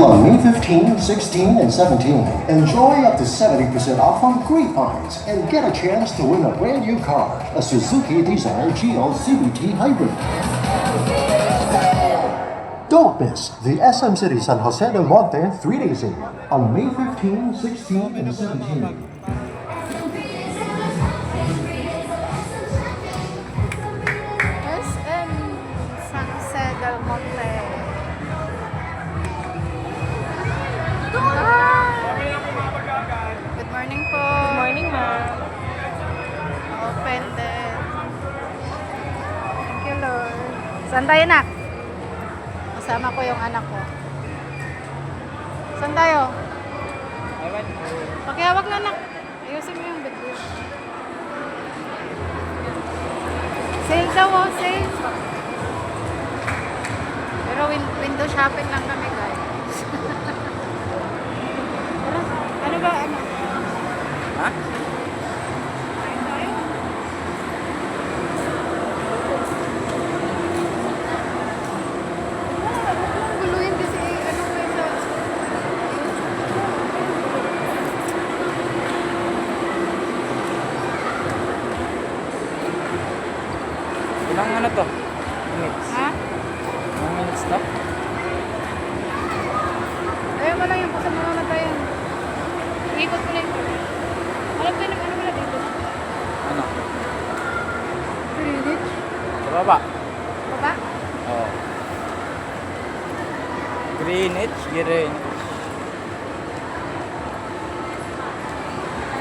sale on May 15, 16, and 17. Enjoy up to 70% off on Grapevines and get a chance to win a brand new car, a Suzuki Desire GL CVT Hybrid. Don't miss the SM City San Jose del Monte 3-day sale on May 15, 16, and 17. SM San Jose del Monte. Good morning po. Good morning, ma'am. Open din. Thank you, Lord. Saan tayo, nak? Kasama ko yung anak ko. Saan tayo? Pakihawak na, nak. Ayusin mo yung video. Sale daw, oh. Sale. Pero window shopping lang kami, guys. Ano ba, ano? Ha? Ayun tayo. Guluhin kasi, ano kayo sa... Ilang ano to? Minutes. Ha? Ilang minutes to? Ayun mo lang yung sa mga natayan. Ikot ko lang. Alam ko yung ano wala dito. Ano? Greenwich? Sa baba? Baba? Oo. Greenwich, Greenwich.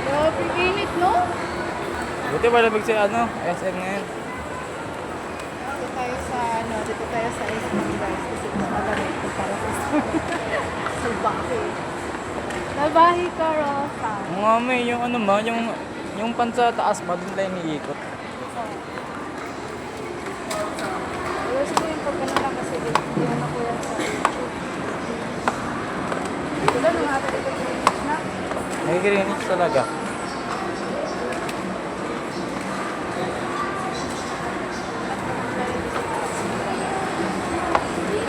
Grabe, init, no? Buti ba labig si ano? SM ngayon? Dito tayo sa, ano, dito tayo sa SM, guys. Kasi mas malamig ko para sa salbahe. Salbahe ka, Rosa. Oo nga may, yung ano ma, yung pan sa taas ba, doon tayo niikot. Ayos ko yung pagkano lang kasi hindi naman ko yan sa YouTube. Dito lang ang ata dito Greenwich na. May Greenwich talaga.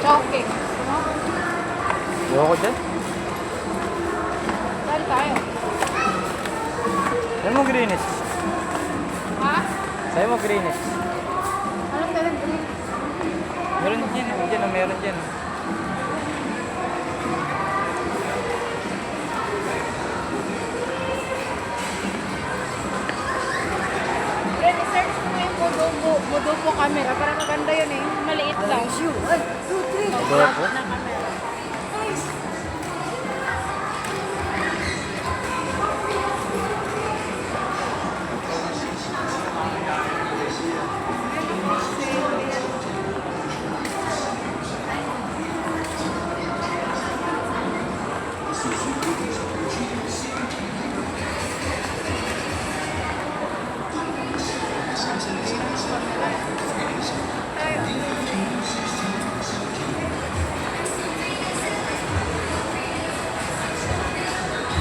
Choking. Ano? Ayoko dyan. Saan tayo? Saan mo Greenwich? Ha? Saan mo Greenwich? Anong tayo Greenwich? Meron dyan, meron dyan. Ren, i-search mo yung Modopo camera. Para maganda yun eh. Maliit lang. 1, 2, 3. Modopo? Na camera. Guys.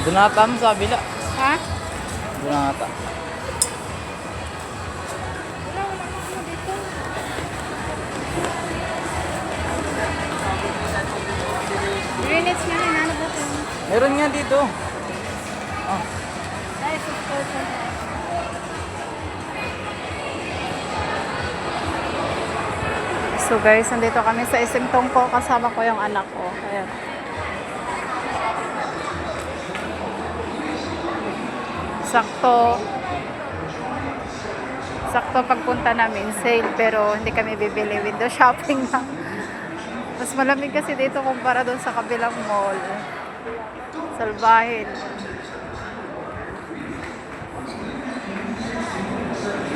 Doon ata mo sa kabila. Ha? Doon ata. Wala naman dito. Greenwich nga, hinanap natin. Meron nga dito. Ah, Nice, of course. So guys, nandito kami sa SM Tongko. Kasama ko yung anak ko. Ayan. Sakto pagpunta namin, sale, pero hindi kami bibili, window shopping lang. Mas malamig kasi dito kumpara doon sa kabilang mall. Salbahin.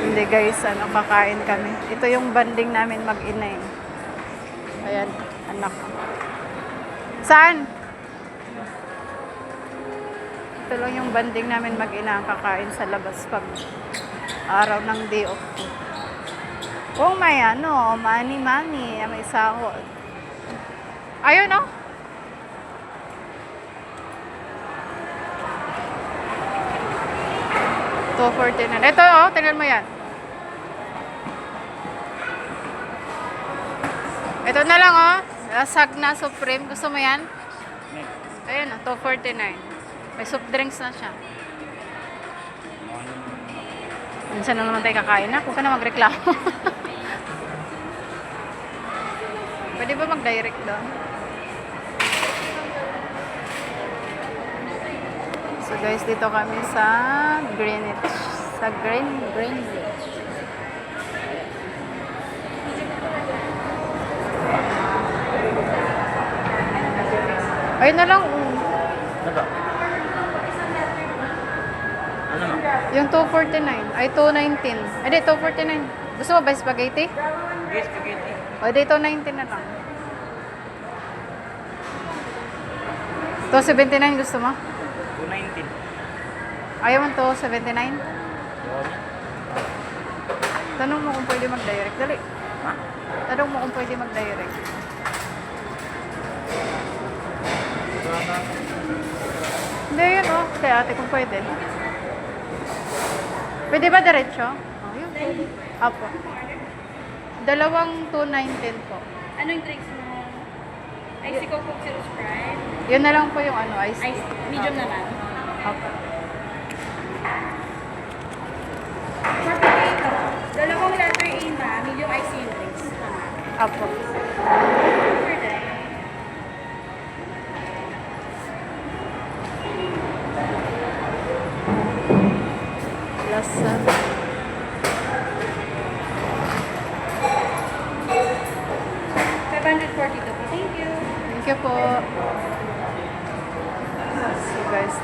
Hindi guys, ano, kakain kami. Ito yung banding namin mag-ina eh. Ayan, anak. Saan? Ito lang yung banding namin mag-ina ang kakain sa labas pag araw ng day off ko. Kung may ano, money, may sahod. Ayun oh. $2.49. Ito oh, tingnan mo yan. Ito na lang oh. Lasag na Supreme. Gusto mo yan? Ayan o, 249. May soft drinks na siya. Minsan na naman tayo kakain na. Huwag ka na magreklamo. Pwede ba mag-direct doon? So guys, dito kami sa Greenwich. Sa Greenwich. Ayun na lang. Ano ba? Ano ma? Yung 249. Ay, 219. Ay, di, 249. Gusto mo ba spaghetti? Yes, spaghetti. O, di, 219 na lang. 279 gusto mo? 219. Ayaw mo 279? Tanong mo kung pwede mag-direct. Dali. Ha? Tanong mo kung pwede mag-direct. Hindi, yun o. Kaya ate kung pwede. Pwede ba diretso? Oh, yun. Pwede. Apo. Dalawang 219 po. Anong drinks mo? Icy Coke, Coke Zero Sprite. Yun na lang po yung ano, ice. Ice, medium naman. Apo. For potato, dalawang letter A na, medium icy yung drinks. Apo. For that. Lasa. $542 po. Thank you. Thank you po. So guys,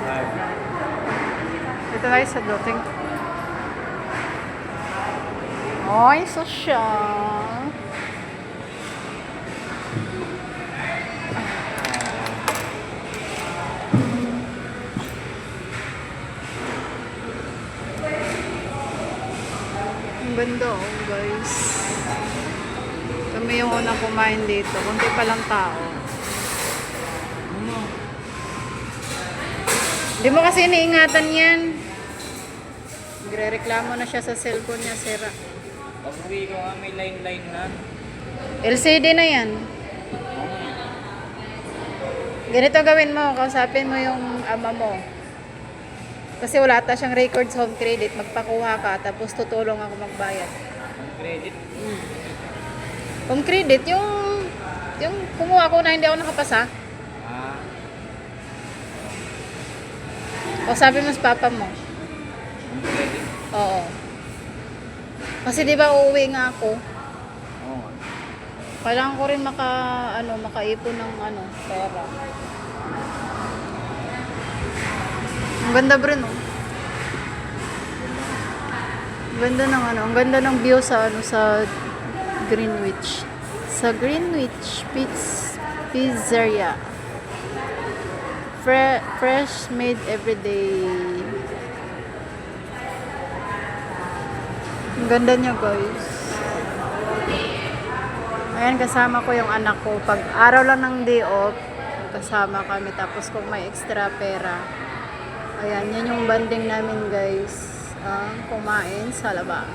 dito tayo sa dating. Ay, so siya. Ang ganda oh guys. Kami yung unang kumain dito. Kunti pa lang tao. Hindi mo kasi iniingatan yan. Nagre-reklamo na siya sa cellphone niya, sira. Pag-uwi ko nga may line-line na. LCD na yan. Ganito gawin mo, kausapin mo yung ama mo. Kasi wala ata siyang records home credit. Magpakuha ka, tapos tutulong ako magbayad. Ang credit. Home credit, yung kumuha ko na hindi ako nakapasa. Ah, Kausapin mo sa papa mo. ang credit. Oo. Kasi di ba uuwi nga ako. Oo. Kailangan ko rin makaipon ng pera. Ang ganda bro, no? Ang ganda ng ang ganda ng view sa sa Greenwich. Sa Greenwich Pizzeria. Fresh made every day. Ang ganda niya, guys. Ayan, kasama ko yung anak ko. Pag araw lang ng day off, kasama kami. Tapos kung may extra pera, ayan, yan yung banding namin, guys. Ang kumain sa labas.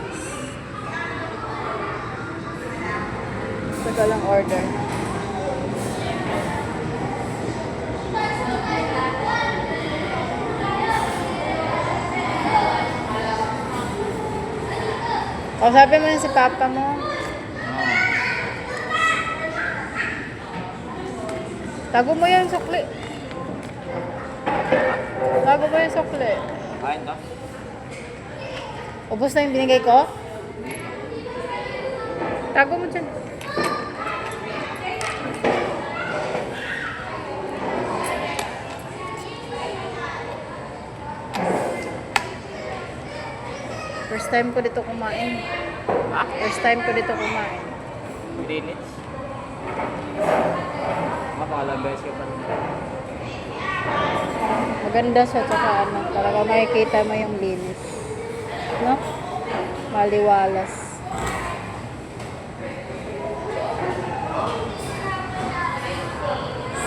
Tagal lang order. Kausapin mo na si papa mo. Tago mo yung sukli. Tago mo yung sukli. Kain to? Ubus na yung binigay ko? Tago mo dyan. First time ko dito kumain. First time ko dito kumain. Minutes? Makalabas ka pa rin. Maganda siya, tsaka talaga makikita mo yung linis. No? Maliwalas.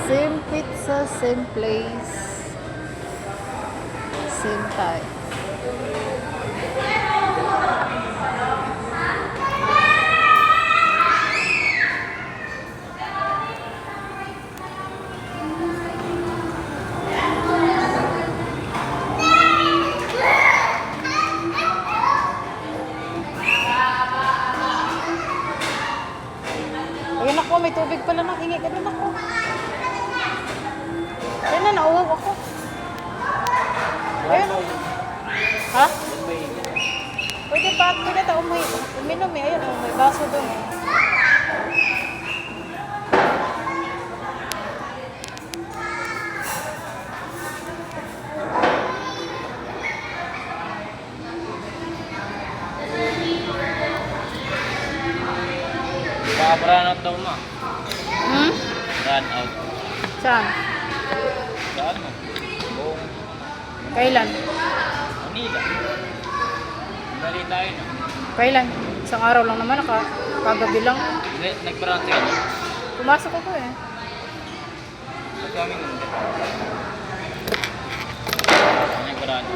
Same pizza, same place, same time. Ayun. Ha? Pwede pa, pwede tayo uminom eh. Ayun, may baso doon eh. Baka out daw ma. Hmm? Run out. Saan? Saan mo? Buong Kailan? Manila. Dali tayo na. Kailan? Isang araw lang naman, kagabi lang. Nagparante ka na. Pumasok ako eh. Ba't kami hindi? Nagparante.